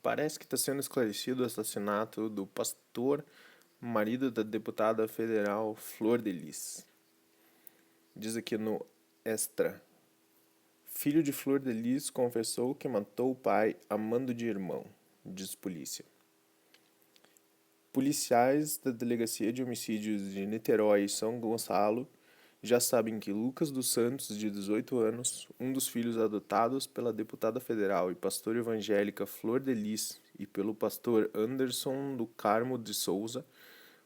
Parece que está sendo esclarecido o assassinato do pastor, marido da deputada federal Flor de Lis. Diz aqui no Extra. Filho de Flor de Lis confessou que matou o pai a mando de irmão, diz polícia. Policiais da Delegacia de Homicídios de Niterói e São Gonçalo já sabem que Lucas dos Santos, de 18 anos, um dos filhos adotados pela deputada federal e pastor evangélica Flor de Lis e pelo pastor Anderson do Carmo de Souza,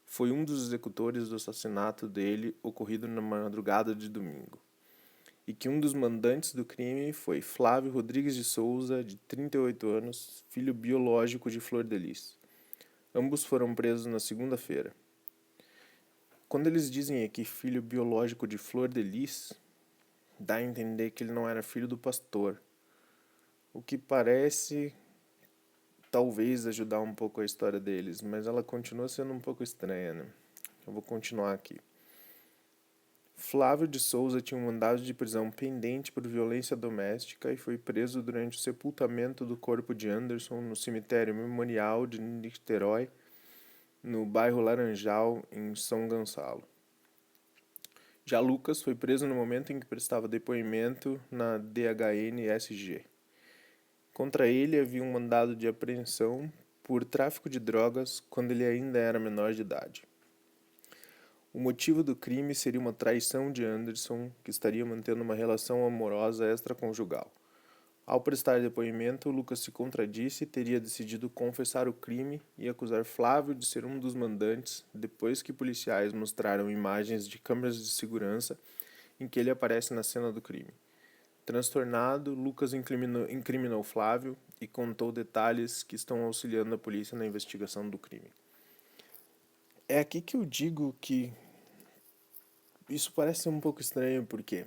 foi um dos executores do assassinato dele ocorrido na madrugada de domingo. E que um dos mandantes do crime foi Flávio Rodrigues de Souza, de 38 anos, filho biológico de Flor de Lis. Ambos foram presos na segunda-feira. Quando eles dizem aqui filho biológico de Flor de Lis, dá a entender que ele não era filho do pastor, o que parece talvez ajudar um pouco a história deles, mas ela continua sendo um pouco estranha, né? Eu vou continuar aqui. Flávio de Souza tinha um mandado de prisão pendente por violência doméstica e foi preso durante o sepultamento do corpo de Anderson no cemitério memorial de Niterói, no bairro Laranjal, em São Gonçalo. Já Lucas foi preso no momento em que prestava depoimento na DHN-SG. Contra ele havia um mandado de apreensão por tráfico de drogas quando ele ainda era menor de idade. O motivo do crime seria uma traição de Anderson, que estaria mantendo uma relação amorosa extraconjugal. Ao prestar depoimento, Lucas se contradisse e teria decidido confessar o crime e acusar Flávio de ser um dos mandantes, depois que policiais mostraram imagens de câmeras de segurança em que ele aparece na cena do crime. Transtornado, Lucas incriminou Flávio e contou detalhes que estão auxiliando a polícia na investigação do crime. É aqui que eu digo que isso parece um pouco estranho, por quê?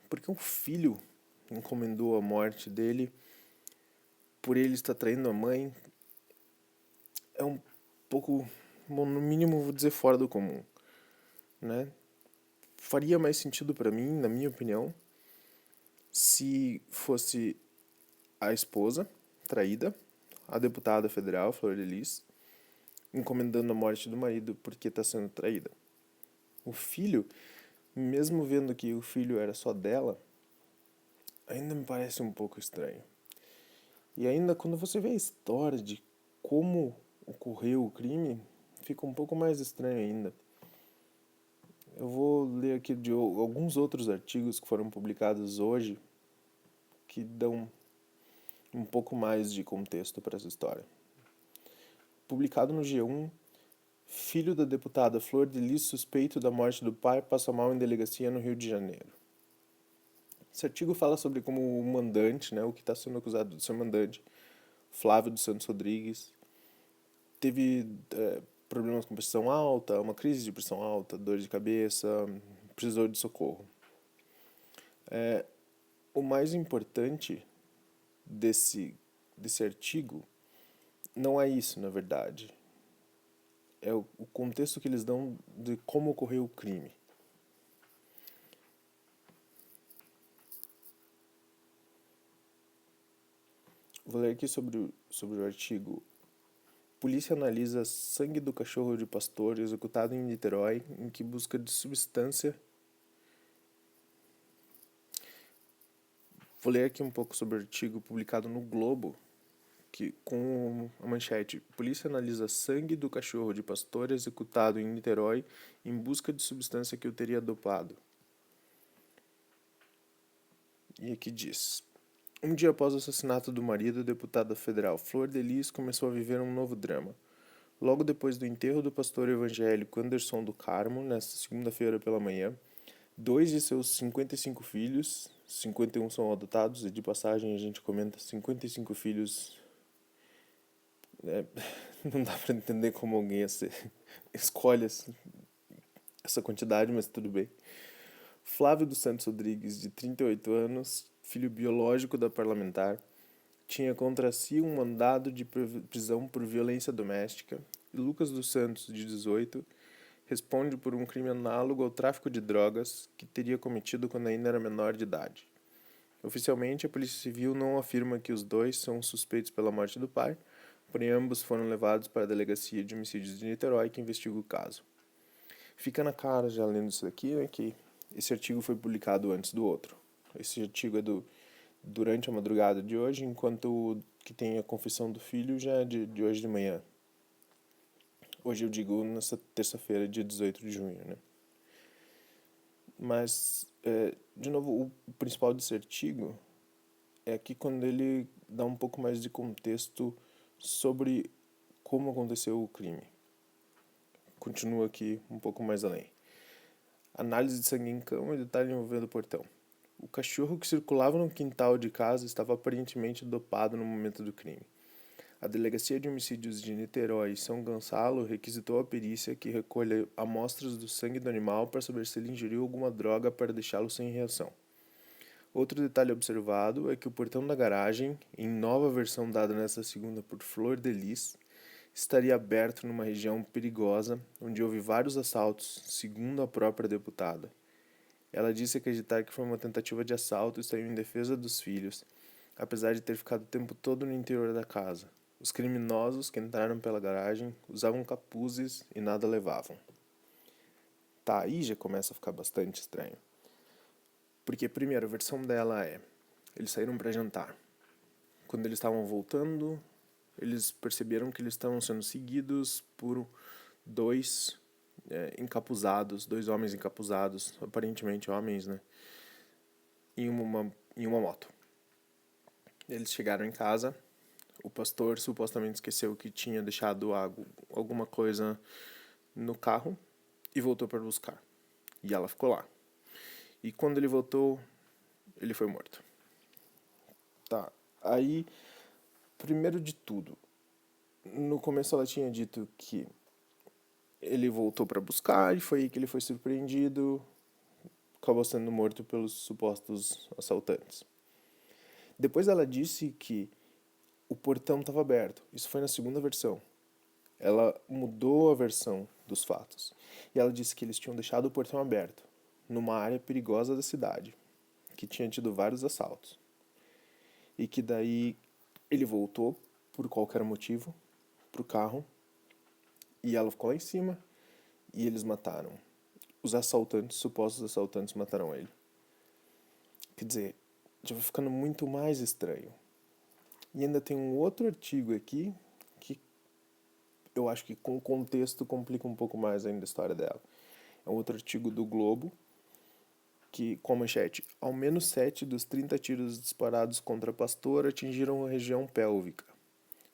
Porque um filho encomendou a morte dele por ele estar traindo a mãe é um pouco, bom, no mínimo vou dizer fora do comum, né? Faria mais sentido para mim, na minha opinião, se fosse a esposa traída, a deputada federal Flor de Lis, encomendando a morte do marido porque está sendo traída. O filho, mesmo vendo que o filho era só dela, ainda me parece um pouco estranho. E ainda quando você vê a história de como ocorreu o crime, fica um pouco mais estranho ainda. Eu vou ler aqui de alguns outros artigos que foram publicados hoje que dão um pouco mais de contexto para essa história. Publicado no G1, filho da deputada Flor de Lis suspeito da morte do pai passa mal em delegacia no Rio de Janeiro. Esse artigo fala sobre como o mandante, né, o que está sendo acusado de ser mandante, Flávio dos Santos Rodrigues, teve problemas com pressão alta, uma crise de pressão alta, dor de cabeça, precisou de socorro. O mais importante desse artigo não é isso, na verdade. É o contexto que eles dão de como ocorreu o crime. Vou ler aqui sobre o artigo. Polícia analisa sangue do cachorro de pastor executado em Niterói em que busca de substância. Vou ler aqui um pouco sobre o artigo publicado no Globo, que com a manchete: Polícia analisa sangue do cachorro de pastor executado em Niterói em busca de substância que o teria dopado. E aqui diz: Um dia após o assassinato do marido, a deputada federal Flor de Lis começou a viver um novo drama. Logo depois do enterro do pastor evangélico Anderson do Carmo, nesta segunda-feira pela manhã, dois de seus 55 filhos, 51 são adotados, e de passagem a gente comenta 55 filhos. Não dá pra entender como alguém escolhe essa quantidade, mas tudo bem. Flávio dos Santos Rodrigues, de 38 anos, filho biológico da parlamentar, tinha contra si um mandado de prisão por violência doméstica, e Lucas dos Santos, de 18, responde por um crime análogo ao tráfico de drogas que teria cometido quando ainda era menor de idade. Oficialmente, a Polícia Civil não afirma que os dois são suspeitos pela morte do pai, porém ambos foram levados para a Delegacia de Homicídios de Niterói, que investiga o caso. Fica na cara, já lendo isso aqui, né, que esse artigo foi publicado antes do outro. Esse artigo é durante a madrugada de hoje, enquanto o que tem a confissão do filho já é de hoje de manhã. Hoje eu digo nessa terça-feira, dia 18 de junho, né? Mas, de novo, o principal desse artigo é que quando ele dá um pouco mais de contexto sobre como aconteceu o crime. Continua aqui um pouco mais além. Análise de sangue em cama e detalhe envolvendo o portão. O cachorro que circulava no quintal de casa estava aparentemente dopado no momento do crime. A Delegacia de Homicídios de Niterói e São Gonçalo requisitou a perícia que recolha amostras do sangue do animal para saber se ele ingeriu alguma droga para deixá-lo sem reação. Outro detalhe observado é que o portão da garagem, em nova versão dada nesta segunda por Flor de Lis, estaria aberto numa região perigosa, onde houve vários assaltos, segundo a própria deputada. Ela disse acreditar que foi uma tentativa de assalto e saiu em defesa dos filhos, apesar de ter ficado o tempo todo no interior da casa. Os criminosos que entraram pela garagem usavam capuzes e nada levavam. Tá, aí já começa a ficar bastante estranho. Porque, primeiro, a versão dela é: eles saíram para jantar. Quando eles estavam voltando, eles perceberam que eles estavam sendo seguidos por dois encapuzados, dois homens encapuzados, aparentemente homens, né? Em uma moto. Eles chegaram em casa, o pastor supostamente esqueceu que tinha deixado alguma coisa no carro e voltou para buscar. E ela ficou lá. E quando ele voltou, ele foi morto. Tá, aí, primeiro de tudo, no começo ela tinha dito que ele voltou para buscar e foi aí que ele foi surpreendido, acabou sendo morto pelos supostos assaltantes. Depois ela disse que o portão estava aberto. Isso foi na segunda versão. Ela mudou a versão dos fatos. E ela disse que eles tinham deixado o portão aberto, numa área perigosa da cidade, que tinha tido vários assaltos. E que daí ele voltou, por qualquer motivo, pro carro, e ela ficou lá em cima, e eles mataram. Os assaltantes, supostos assaltantes, mataram ele. Quer dizer, já vai ficando muito mais estranho. E ainda tem um outro artigo aqui, que eu acho que com o contexto complica um pouco mais ainda a história dela. É um outro artigo do Globo, que, com a manchete: ao menos 7 dos 30 tiros disparados contra a pastora atingiram a região pélvica.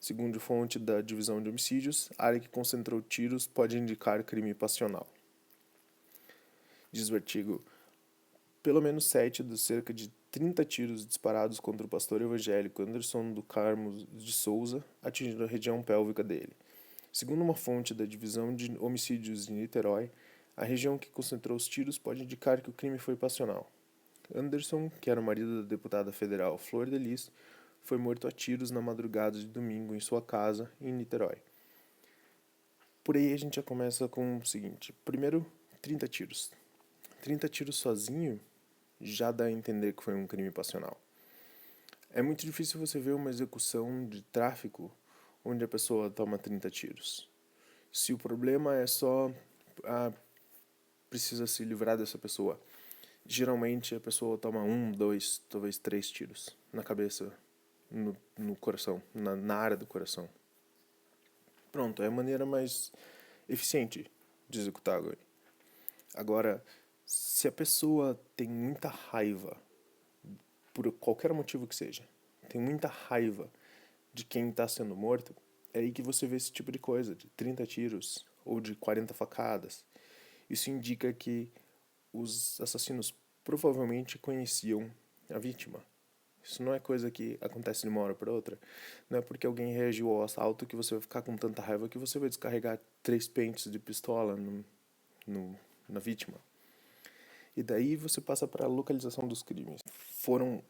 Segundo fonte da Divisão de Homicídios, a área que concentrou tiros pode indicar crime passional. Diz o artigo: pelo menos 7 dos cerca de 30 tiros disparados contra o pastor evangélico Anderson do Carmo de Souza atingiram a região pélvica dele. Segundo uma fonte da Divisão de Homicídios de Niterói, a região que concentrou os tiros pode indicar que o crime foi passional. Anderson, que era o marido da deputada federal Flor de Lis, foi morto a tiros na madrugada de domingo em sua casa, em Niterói. Por aí a gente já começa com o seguinte: primeiro, 30 tiros. 30 tiros sozinho já dá a entender que foi um crime passional. É muito difícil você ver uma execução de tráfico onde a pessoa toma 30 tiros. Se o problema é só precisa se livrar dessa pessoa, geralmente a pessoa toma 1, 2, talvez 3 tiros na cabeça, no coração, na área do coração. Pronto, é a maneira mais eficiente de executar agora. Agora, se a pessoa tem muita raiva, por qualquer motivo que seja, tem muita raiva de quem está sendo morto, é aí que você vê esse tipo de coisa, de 30 tiros ou de 40 facadas. Isso indica que os assassinos provavelmente conheciam a vítima. Isso não é coisa que acontece de uma hora para outra. Não é porque alguém reagiu ao assalto que você vai ficar com tanta raiva que você vai descarregar 3 pentes de pistola na vítima. E daí você passa para a localização dos crimes. Foram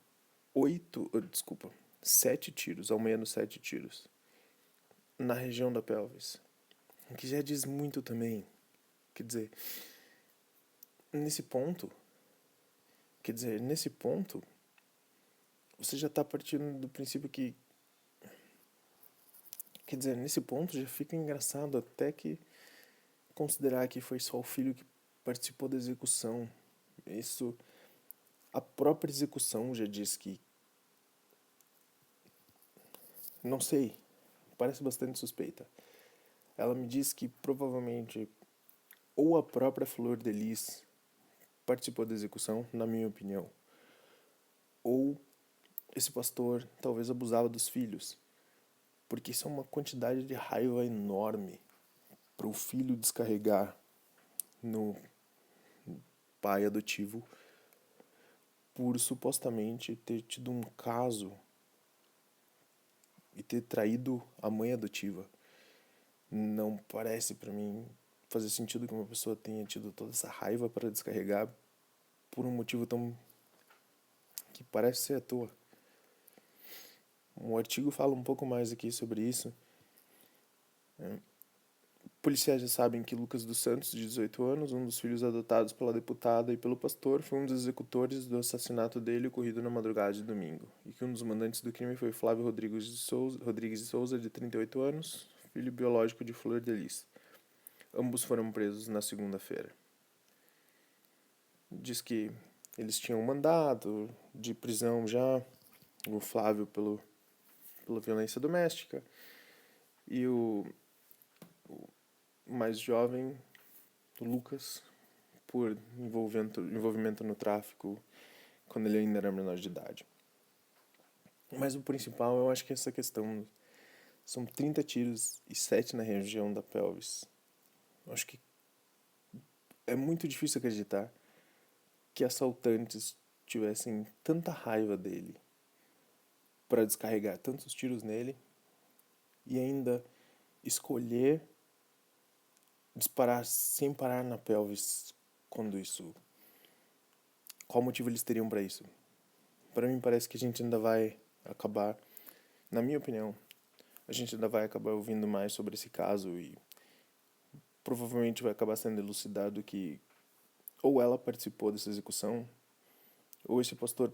7 tiros, ao menos 7 tiros, na região da pelvis. O que já diz muito também. Quer dizer, nesse ponto, você já está partindo do princípio que, quer dizer, nesse ponto já fica engraçado até que considerar que foi só o filho que participou da execução. Isso, a própria execução já diz que, não sei, parece bastante suspeita. Ela me diz que provavelmente ou a própria Flor de Lis participou da execução, na minha opinião, ou esse pastor talvez abusava dos filhos, porque isso é uma quantidade de raiva enorme para o filho descarregar no pai adotivo por supostamente ter tido um caso e ter traído a mãe adotiva. Não parece para mim fazer sentido que uma pessoa tenha tido toda essa raiva para descarregar por um motivo tão que parece ser à toa. Um artigo fala um pouco mais aqui sobre isso. Policiais já sabem que Lucas dos Santos, de 18 anos, um dos filhos adotados pela deputada e pelo pastor, foi um dos executores do assassinato dele ocorrido na madrugada de domingo, e que um dos mandantes do crime foi Flávio Rodrigues de Souza, de 38 anos, filho biológico de Flor de Lis. Ambos foram presos na segunda-feira. Diz que eles tinham um mandado de prisão já, o Flávio pela violência doméstica e o mais jovem, o Lucas, por envolvimento no tráfico quando ele ainda era menor de idade. Mas o principal, eu acho que é essa questão. São 30 tiros e 7 na região da pelvis. Eu acho que é muito difícil acreditar que assaltantes tivessem tanta raiva dele para descarregar tantos tiros nele e ainda escolher disparar sem parar na pelvis quando isso. Qual motivo eles teriam para isso? Para mim parece que a gente ainda vai acabar, na minha opinião, a gente ainda vai acabar ouvindo mais sobre esse caso e provavelmente vai acabar sendo elucidado que ou ela participou dessa execução ou esse pastor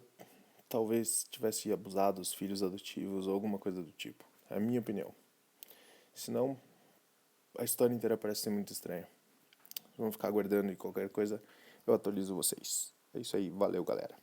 talvez tivesse abusado dos filhos adotivos ou alguma coisa do tipo. É a minha opinião. Senão, a história inteira parece ser muito estranha. Vamos ficar aguardando e qualquer coisa eu atualizo vocês. É isso aí, valeu galera.